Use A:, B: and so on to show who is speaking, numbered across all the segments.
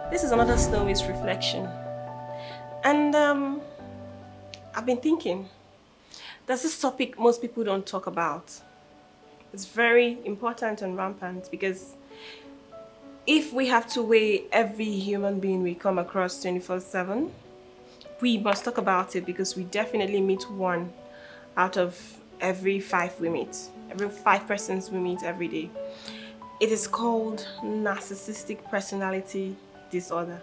A: This is another Snowy's reflection. And I've been thinking, there's this topic most people don't talk about. It's very important and rampant because if we have to weigh every human being we come across 24/7, we must talk about it because we definitely meet one out of every five we meet, every five persons we meet every day. It is called narcissistic personality disorder.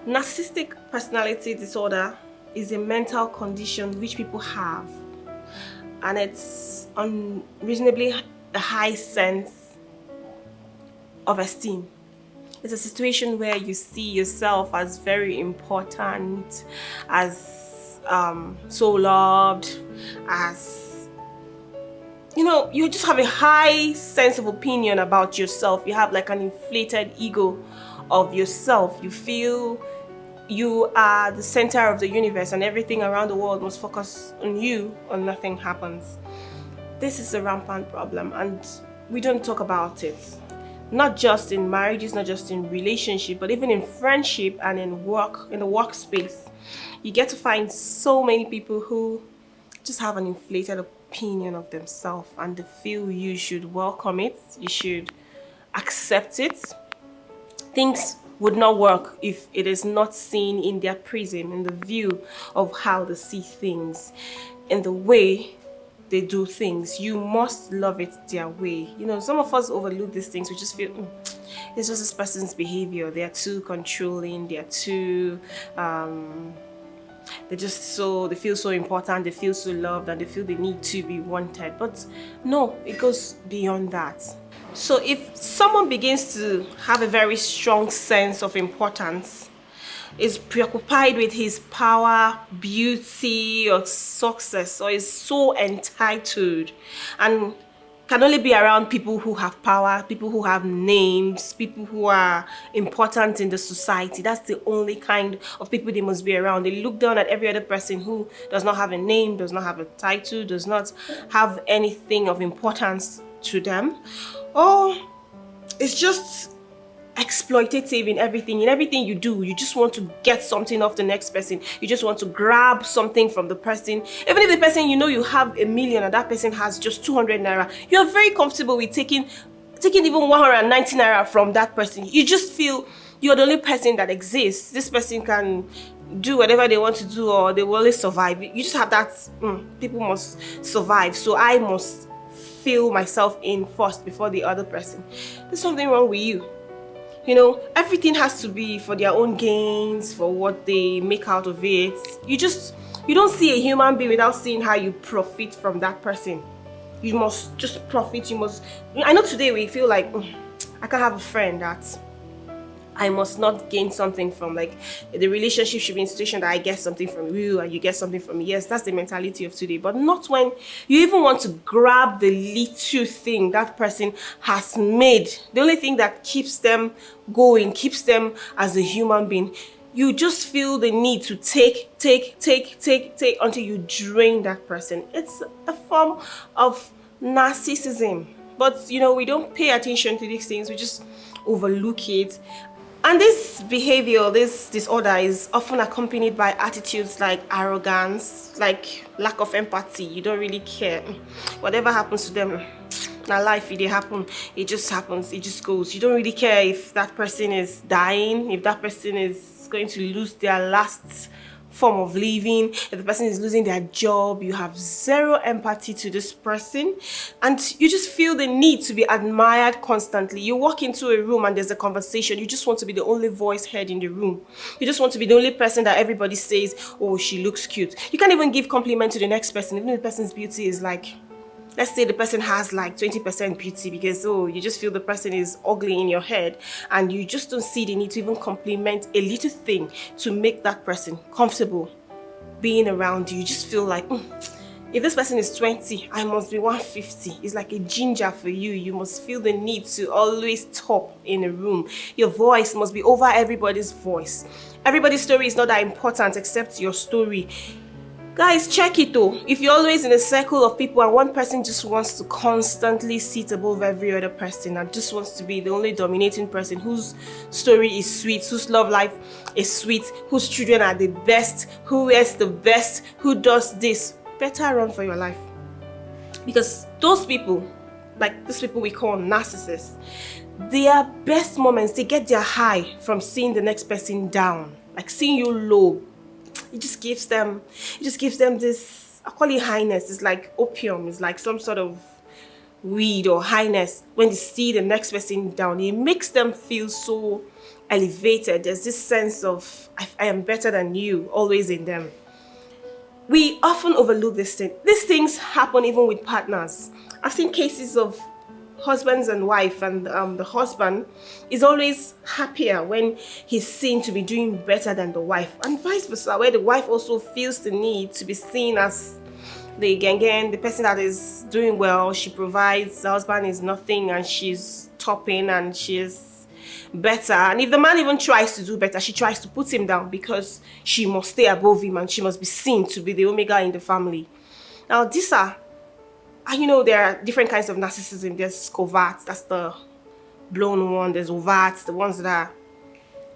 A: Narcissistic personality disorder is a mental condition which people have, and it's unreasonably a high sense of esteem. It's a situation where you see yourself as very important, as so loved, as you just have a high sense of opinion about yourself. You have like an inflated ego of yourself. You feel you are the center of the universe and everything around the world must focus on you or nothing happens. This is a rampant problem and we don't talk about it. Not just in marriages, not just in relationship, but even in friendship and in work, in the workspace. You get to find so many people who just have an inflated opinion of themselves and they feel you should welcome it, you should accept it. Things would not work if it is not seen in their prism, in the view of how they see things, in the way they do things. You must love it their way. Some of us overlook these things. We just feel it's just this person's behavior. They are too controlling. They are too they feel so important, they feel so loved, and they feel they need to be wanted. But no, it goes beyond that. So if someone begins to have a very strong sense of importance, is preoccupied with his power, beauty, or success, or is so entitled and can only be around people who have power, people who have names, people who are important in the society. That's the only kind of people they must be around. They look down at every other person who does not have a name, does not have a title, does not have anything of importance to them. Or it's just exploitative in everything you do. You just want to get something off the next person. You just want to grab something from the person. Even if the person you have 1,000,000 and that person has just 200 naira, you're very comfortable with taking even 190 naira from that person. You just feel you're the only person that exists. This person can do whatever they want to do or they will always survive. You just have that people must survive, so I must feel myself in first before the other person. There's something wrong with you. Everything has to be for their own gains, for what they make out of it. You don't see a human being without seeing how you profit from that person. You must just profit. I know today we feel like I can't have a friend that I must not gain something from. Like, the relationship should be in a situation that I get something from you and you get something from me. Yes, that's the mentality of today. But not when you even want to grab the little thing that person has made. The only thing that keeps them going, keeps them as a human being. You just feel the need to take until you drain that person. It's a form of narcissism. But, we don't pay attention to these things. We just overlook it. And this behavior, this disorder is often accompanied by attitudes like arrogance, like lack of empathy. You don't really care. Whatever happens to them, now life, it happen, it just happens, it just goes. You don't really care if that person is dying, if that person is going to lose their last form of living, if the person is losing their job. You have zero empathy to this person and you just feel the need to be admired constantly. You walk into a room and there's a conversation, you just want to be the only voice heard in the room. You just want to be the only person that everybody says, oh, she looks cute. You can't even give compliment to the next person, even if the person's beauty is like, let's say the person has like 20% beauty, because you just feel the person is ugly in your head and you just don't see the need to even compliment a little thing to make that person comfortable being around you. You just feel like, if this person is 20, I must be 150. It's like a ginger for you. You must feel the need to always top in a room. Your voice must be over everybody's voice. Everybody's story is not that important except your story. Guys, check it though. If you're always in a circle of people and one person just wants to constantly sit above every other person and just wants to be the only dominating person, whose story is sweet, whose love life is sweet, whose children are the best, who wears the best, who does this, better run for your life. Because those people, like these people we call narcissists, their best moments, they get their high from seeing the next person down, like seeing you low. It just gives them this, I call it highness. It's like opium. It's like some sort of weed or highness. When they see the next person down, it makes them feel so elevated. There's this sense of I am better than you always in them. We often overlook this thing. These things happen even with partners. I've seen cases of husbands and wife, and the husband is always happier when he's seen to be doing better than the wife, and vice versa, where the wife also feels the need to be seen as the the person that is doing well. She provides, the husband is nothing and she's topping and she's better. And if the man even tries to do better, she tries to put him down because she must stay above him and she must be seen to be the omega in the family. Now these are, and you know, there are different kinds of narcissism. There's covert, that's the blown one. There's overt, the ones that are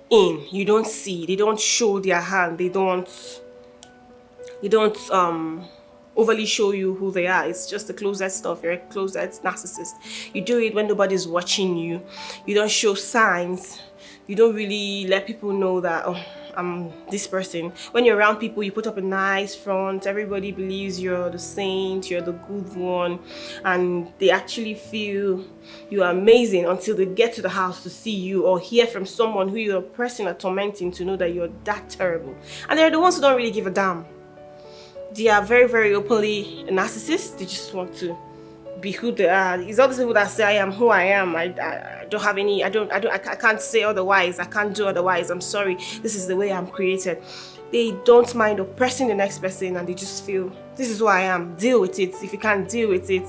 A: in. You don't see, they don't show their hand, they don't overly show you who they are. It's just the closet stuff. You're a closet narcissist. You do it when nobody's watching you. You don't show signs. You don't really let people know that, oh, I'm this person. When you're around people, you put up a nice front. Everybody believes you're the saint, you're the good one, and they actually feel you are amazing until they get to the house to see you or hear from someone who you're pressing or tormenting to know that you're that terrible. And they're the ones who don't really give a damn. They are very, very openly narcissists. They just want to be who they are. It's all these people that say I am who I am. I don't have any, I can't say otherwise. I can't do otherwise. I'm sorry. This is the way I'm created. They don't mind oppressing the next person and they just feel this is who I am. Deal with it. If you can't deal with it,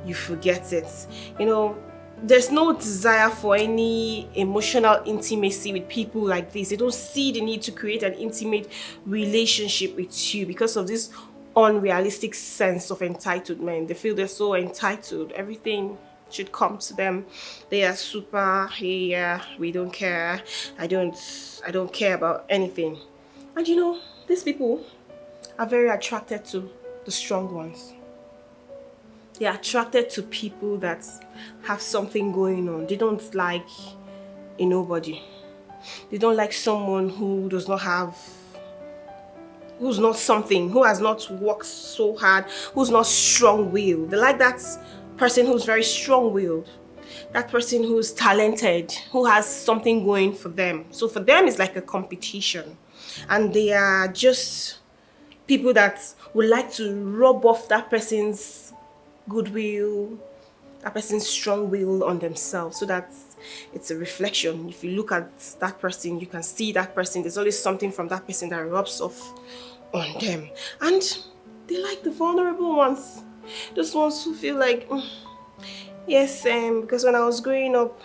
A: you forget it. You know, there's no desire for any emotional intimacy with people like this. They don't see the need to create an intimate relationship with you because of this unrealistic sense of entitlement. They feel they're so entitled. Everything should come to them. They are super, hey, yeah, we don't care. I don't care about anything. And you know, these people are very attracted to the strong ones. They are attracted to people that have something going on. They don't like a nobody. They don't like someone who does not have, who's not something, who has not worked so hard, who's not strong-willed. They like that person who's very strong-willed, that person who's talented, who has something going for them. So for them, it's like a competition. And they are just people that would like to rub off that person's goodwill, that person's strong will on themselves, so that it's a reflection. If you look at that person, you can see that person. There's always something from that person that rubs off on them. And they like the vulnerable ones, those ones who feel like, yes, because when I was growing up,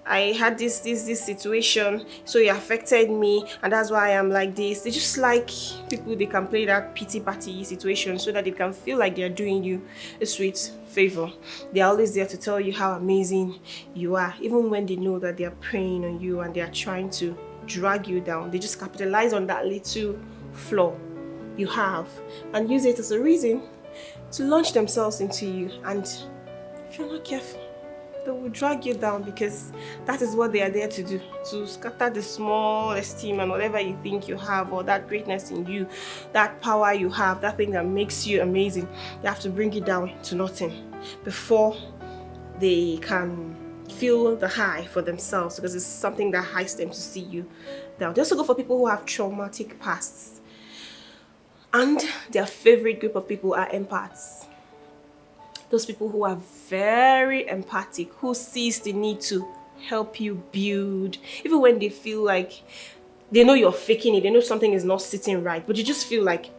A: I had this situation, so it affected me, and that's why I am like this. They just like people they can play that pity party situation so that they can feel like they're doing you a sweet favor. They're always there to tell you how amazing you are, even when they know that they are preying on you and they are trying to drag you down. They just capitalize on that little flaw you have and use it as a reason to launch themselves into you. And if you're not careful, they will drag you down, because that is what they are there to do, to scatter the small esteem and whatever you think you have, or that greatness in you, that power you have, that thing that makes you amazing. They have to bring it down to nothing before they can feel the high for themselves, because it's something that highs them to see you down. They also go for people who have traumatic pasts, and their favorite group of people are empaths. Those people who are very empathic, who sees the need to help you build, even when they feel like they know you're faking it, they know something is not sitting right, but you just feel like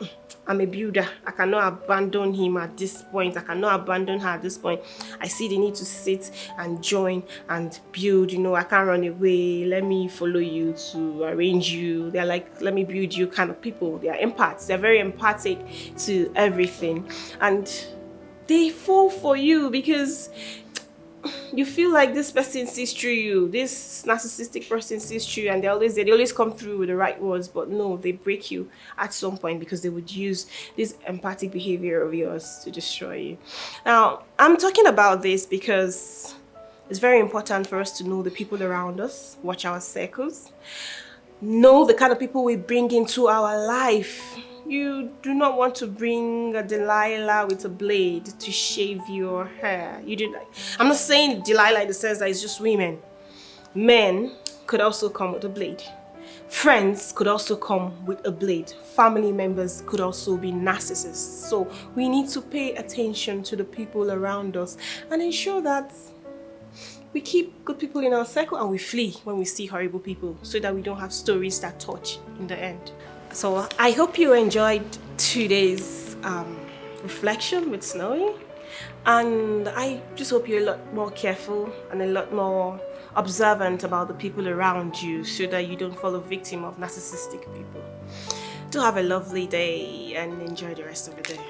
A: I'm a builder. I cannot abandon him at this point. I cannot abandon her at this point. I see the need to sit and join and build. You know, I can't run away. Let me follow you to arrange you. They're like, let me build you kind of people. They are empaths. They're very empathic to everything. And they fall for you because you feel like this person sees through you, this narcissistic person sees through you, and they always come through with the right words, but no, they break you at some point because they would use this empathic behavior of yours to destroy you. Now, I'm talking about this because it's very important for us to know the people around us, watch our circles, know the kind of people we bring into our life. You do not want to bring a Delilah with a blade to shave your hair. You do like. I'm not saying Delilah in the sense that it's just women. Men could also come with a blade. Friends could also come with a blade. Family members could also be narcissists. So we need to pay attention to the people around us and ensure that we keep good people in our circle and we flee when we see horrible people so that we don't have stories that touch in the end. So I hope you enjoyed today's reflection with Snowy, and I just hope you're a lot more careful and a lot more observant about the people around you so that you don't fall a victim of narcissistic people. Do have a lovely day and enjoy the rest of the day.